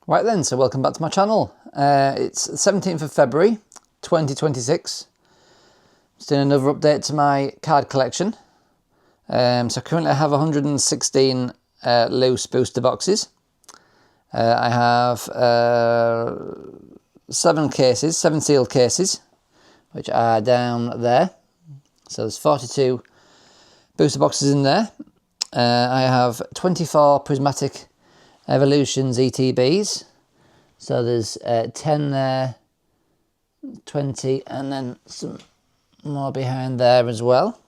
Right then, so welcome back to my channel. It's the 17th of February 2026. Just doing another update to my card collection. So currently I have 116 loose booster boxes. I have 7 sealed cases, which are down there. So there's 42 booster boxes in there. I have 24 prismatic Evolutions ETBs, so there's 10 there, 20, and then some more behind there as well.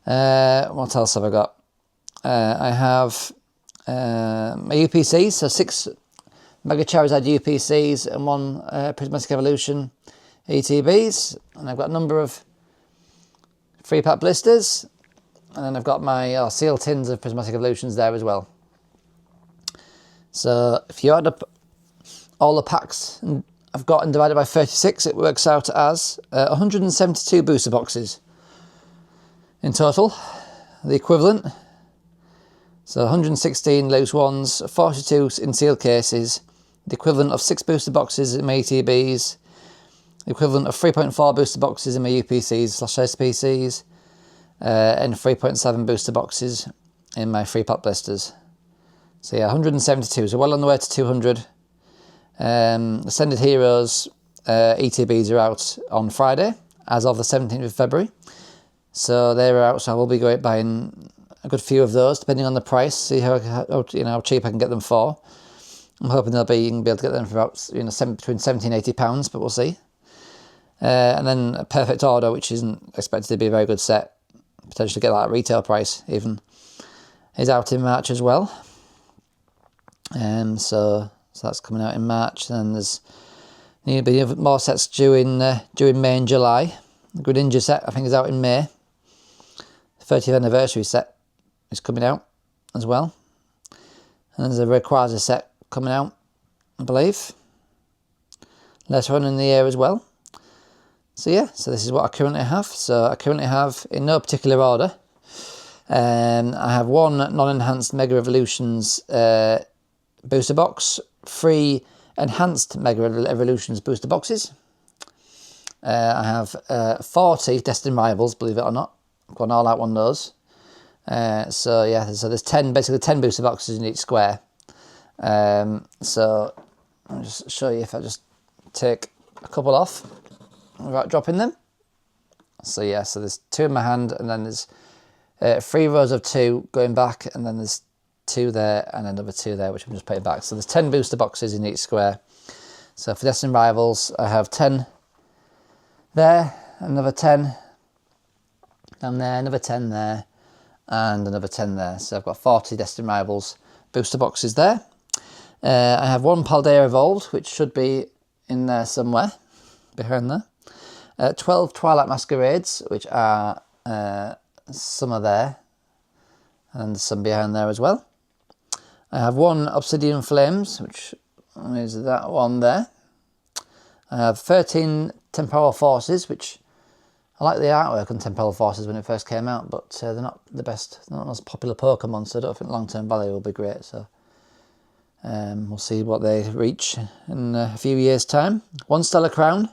What else have I got? I have my UPCs, so 6 Mega Charizard UPCs and 1 Prismatic Evolution ETBs, and I've got a number of 3-pack blisters, and then I've got my sealed tins of Prismatic Evolutions there as well. So if you add up all the packs I've got and divide it by 36, it works out as 172 booster boxes in total, the equivalent. So 116 loose ones, 42 in sealed cases, the equivalent of 6 booster boxes in my ETBs, the equivalent of 3.4 booster boxes in my UPCs/SPCs, and 3.7 booster boxes in my 3-pack blisters. So yeah, 172, so well on the way to 200. Ascended Heroes ETBs are out on Friday, as of the 17th of February. So they're out, so I will be buying a good few of those, depending on the price, see how cheap I can get them for. I'm hoping you can be able to get them for about between 70 and 80 pounds, but we'll see. And then a Perfect Order, which isn't expected to be a very good set, potentially get that at retail price even, is out in March as well. So that's coming out in March. Then there's need to be more sets due in May and July. The Greninja set I think is out in May. The 30th anniversary set is coming out as well. And there's a Rayquaza set coming out, I believe, later on in the year as well. So yeah, so this is what I currently have. So I currently have, in no particular order, I have 1 non-enhanced Mega Evolutions booster box, 3 enhanced Mega Evolutions booster boxes. I have 40 Destined Rivals, believe it or not. I've gone all out on those. So yeah, so there's basically 10 booster boxes in each square. So I'll just show you if I just take a couple off without dropping them. So yeah, so there's 2 in my hand, and then there's 3 rows of 2 going back, and then there's 2 there and another 2 there, which I'm just putting back. So there's 10 booster boxes in each square. So for Destined Rivals, I have 10 there, another 10 down there, another 10 there, and another 10 there. So I've got 40 Destined Rivals booster boxes there. I have 1 Paldea Evolved, which should be in there somewhere, behind there. 12 Twilight Masquerades, which are some are there, and some behind there as well. I have 1 Obsidian Flames, which is that one there. I have 13 Temporal Forces, which I like the artwork on Temporal Forces when it first came out, but they're not the best, they're not the most popular Pokemon, so I don't think long-term value will be great. So we'll see what they reach in a few years' time. 1 Stellar Crown,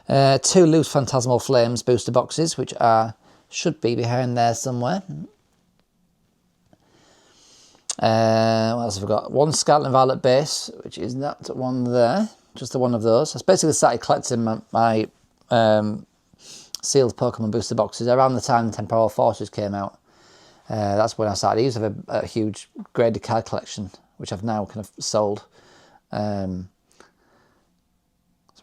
2 Loose Phantasmal Flames booster boxes, which should be behind there somewhere. What else have we got? 1 Scarlet and Violet base, which is that one there. Just the one of those. I basically started collecting my sealed Pokemon booster boxes around the time Temporal Forces came out. That's when I started. I used to have a huge graded card collection, which I've now kind of sold. So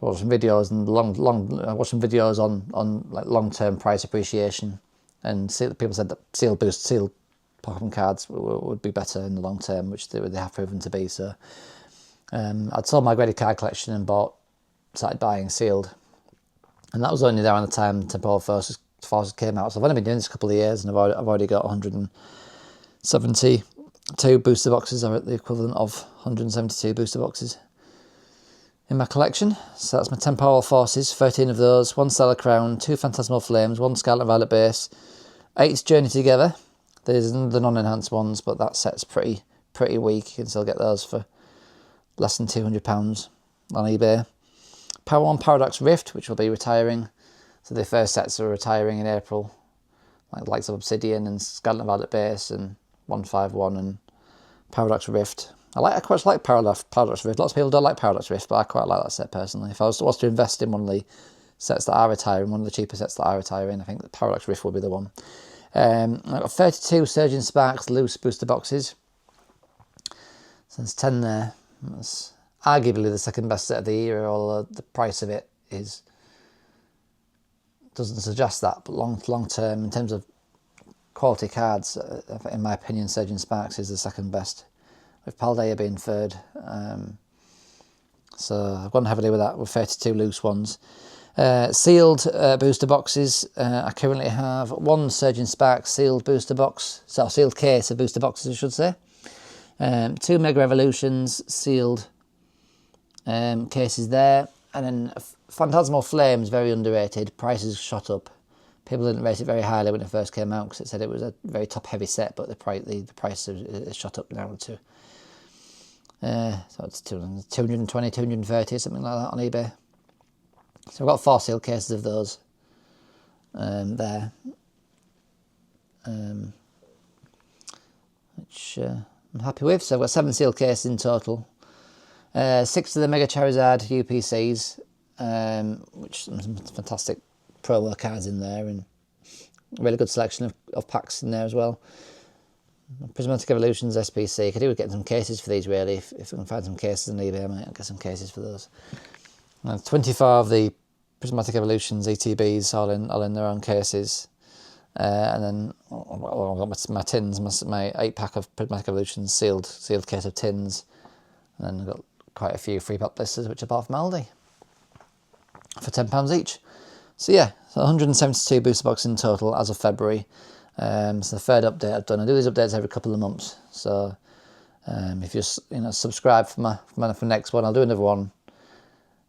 watching videos and watching videos on like long-term price appreciation, and people said that sealed Pokemon cards would be better in the long term, which they have proven to be. So I'd sold my graded card collection and started buying sealed, and that was only around the time Temporal Forces came out. So I've only been doing this a couple of years, and I've already got 172 booster boxes, or the equivalent of 172 booster boxes in my collection. So that's my Temporal Forces, 13 of those, 1 Stellar Crown, 2 Phantasmal Flames, 1 Scarlet Violet base, 8 Journey Together. There's the non-enhanced ones, but that set's pretty weak. You can still get those for less than £200 on eBay. Power 1 Paradox Rift, which will be retiring. So the first sets are retiring in April, like the likes of Obsidian and Skeleton Violet Base and 151 and Paradox Rift. I quite like Paradox Rift. Lots of people don't like Paradox Rift, but I quite like that set personally. If I was to invest in one of the sets that are retiring, one of the cheaper sets that are retiring, I think the Paradox Rift will be the one. I've got 32 Surging Sparks loose booster boxes. So there's 10 there. That's arguably the second best set of the year, although the price of it doesn't suggest that. But long term, in terms of quality cards, in my opinion, Surging Sparks is the second best, with Paldea being third. So I've gone heavily with that, with 32 loose ones. Sealed booster boxes. I currently have one Surging Sparks sealed booster box, so sealed case of booster boxes, I should say. 2 Mega Evolutions sealed cases there, and then Phantasmal Flames, very underrated. Prices shot up. People didn't rate it very highly when it first came out because it said it was a very top heavy set, but the price has shot up now to so it's 220, 230, something like that on eBay. So I've got 4 sealed cases of those there, which I'm happy with. So I've got 7 sealed cases in total. 6 of the Mega Charizard UPCs, which some fantastic promo cards in there, and a really good selection of packs in there as well. Prismatic Evolutions SPC. Could do with getting some cases for these, really. If I can find some cases on eBay, I might get some cases for those. 24 of the Prismatic Evolutions ETBs, all in their own cases. And then I've got my tins, my 8-pack of Prismatic Evolutions sealed case of tins. And then I've got quite a few free pop blisters, which I bought from Aldi for £10 each. So yeah, so 172 booster boxes in total as of February. It's the third update I've done. I do these updates every couple of months. So if you subscribe for next one, I'll do another one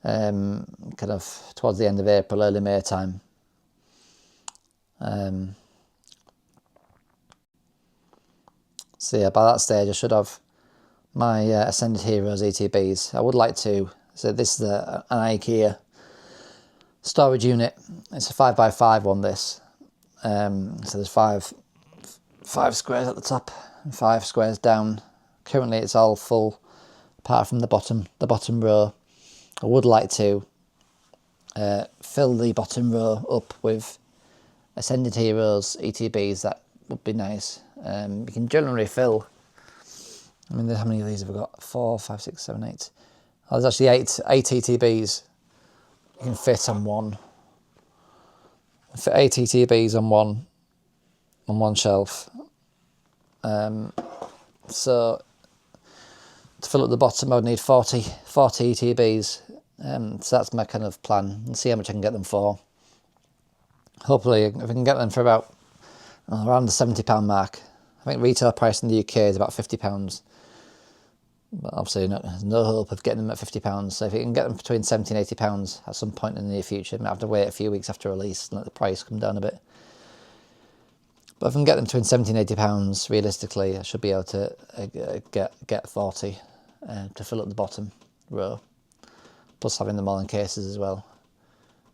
kind of towards the end of April, early May time. So yeah, by that stage I should have my Ascended Heroes ETBs. I would like to, so this is an IKEA storage unit. It's a 5x5 one, this. So there's five squares at the top and 5 squares down. Currently it's all full apart from the bottom row. I would like to fill the bottom row up with Ascended Heroes ETBs. That would be nice. You can generally fill, I mean, how many of these have we got? 4, 5, 6, 7, 8. Oh, there's actually eight ETBs you can fit on one. Fit 8 ETBs on one shelf. So to fill up the bottom, I would need 40 ETBs. So that's my kind of plan, and see how much I can get them for. Hopefully, if I can get them for about around the £70 mark. I think retail price in the UK is about £50. But obviously, there's no hope of getting them at £50. So if you can get them between £70 and £80 at some point in the near future, you might have to wait a few weeks after release and let the price come down a bit. But if I can get them between £70 and £80, realistically, I should be able to get 40 to fill up the bottom row. Plus having them all in cases as well.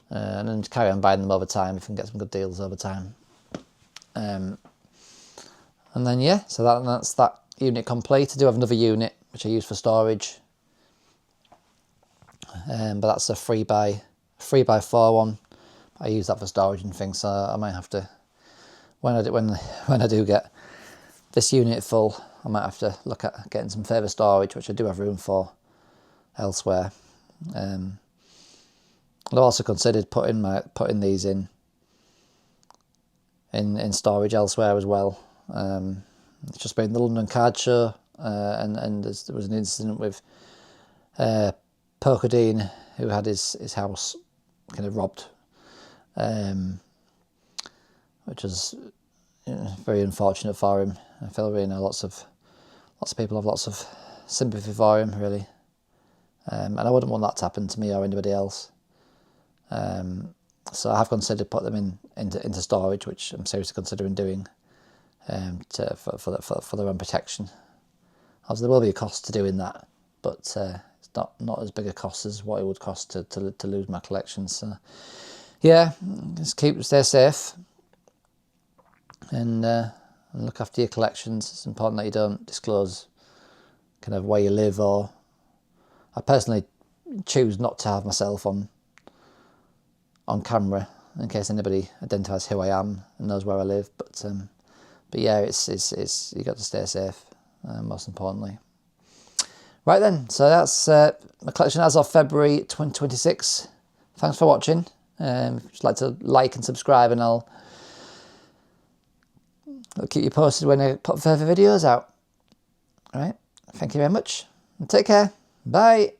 And then carry on buying them over time if I can get some good deals over time. And then yeah, so that's that unit complete. I do have another unit which I use for storage, but that's a 3x4 one. I use that for storage and things, so I might have to, when I do get this unit full, I might have to look at getting some further storage, which I do have room for elsewhere. I've also considered putting these in storage elsewhere as well. It's just been the London Card Show, and there was an incident with Pokémon, who had his house kind of robbed, which was very unfortunate for him. I feel really lots of people have lots of sympathy for him, really, and I wouldn't want that to happen to me or anybody else. So I have considered putting them into storage, which I'm seriously considering doing, for their own protection. Obviously, there will be a cost to doing that, but not as big a cost as what it would cost to lose my collection. So yeah, just stay safe, and look after your collections. It's important that you don't disclose kind of where you live, or I personally choose not to have myself on camera in case anybody identifies who I am and knows where I live. But yeah, it's you got to stay safe, most importantly. Right then, so that's my collection as of February 2026. Thanks for watching. If you'd like to like and subscribe, and I'll keep you posted when I put further videos out. All right, thank you very much, and take care. Bye.